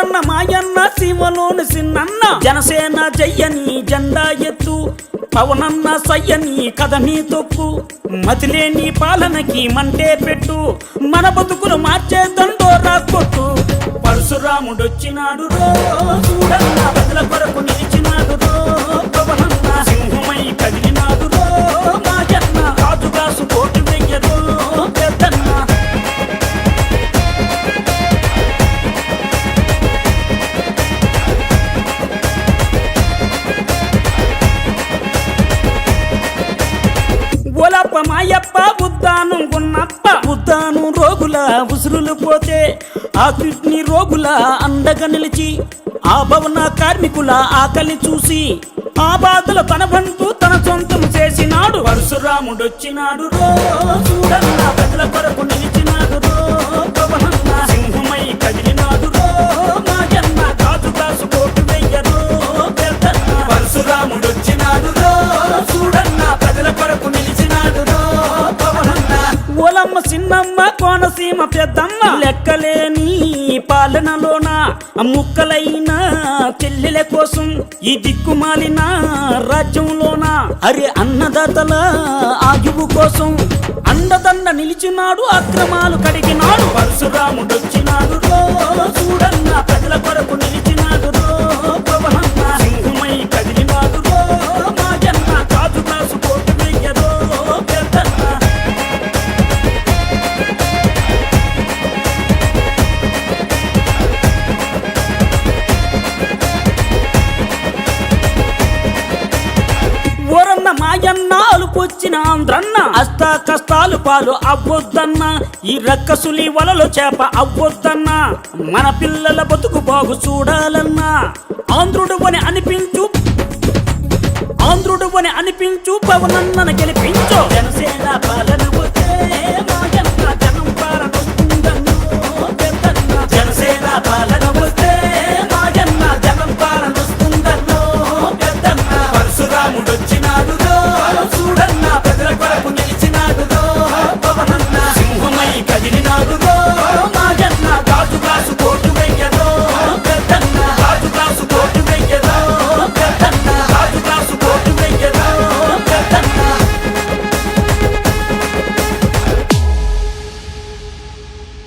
ఓరన్న మాయన్న సీమలోని సిన్నన్న జనసేన జయ్యని జెండా ఎత్తు పవనన్న సయ్యని కథని తొక్కు మతిలేని పాలనకి మంటే పెట్టు మన బతుకులు మార్చే దండోరా కొట్టు పరశురాముడొచ్చినాడు రో చూడన్న బదుల కొరకు నిలిచినాడు రో పవనన్న సింహమై కదిలినాడు రో మాయన్న రాజుగాసు కోటి వెయ్యరో పెద్దన్న ఓలప్ప మాయప్ప ఉద్దానం గున్నప్ప ఉద్దానం రోగుల ఉసురులు పోతే ఆ కిడ్నీ రోగుల అండగా నిలిచి ఆ భవన కార్మికుల ఆకలి చూసి ఆ బాధలు తన బంధు తన సొంతం చేసినాడు పరశురాముడొచ్చినాడు రో చూడన్న ప్రజల కొరకు నిలిచినాడు రో పవనన్న సింహమై కదిలినాడు రో మాయన్న కాజుగాసు కోటు వెయ్యరో పెద్దన్న పరశురాముడొచ్చినాడు రో చూడన్న ప్రజల కొరకు నిలిచినాడు రో పవనన్న ఓలమ్మ సిన్నమ్మ కోనసీమ పెద్దమ్మ లెక్కలేని పాలనలోన ముక్కలైన చెల్లెల కోసం ఈ దిక్కుమాలిన రాజ్యంలోన అరే అన్నదాతల ఆయువు కోసం అండదండ నిలిచినాడు అక్రమాలు కడిగినాడు పరశురాముడొచ్చినాడు రో చూడన్న ప్రజల కొరకు నిలిచినాడు రో పవనన్న సింహమై కదిలినాడు రో మాయన్న కాజుగాసు కోటి వెయ్యరో పెద్దన్న ఓరన్న మాయన్న అలుపొచ్చిన ఆంధ్రన్న అష్ట కష్టాలు పాలు అవ్వొద్దన్న ఈ రక్కసులి వలలో చేప అవ్వొద్దన్న మన పిల్లల బతుకు బాగు చూడాలన్నా ఆంధ్రుడు అని అనిపించు పవనన్నను గెలిపించు జనసేన పాలన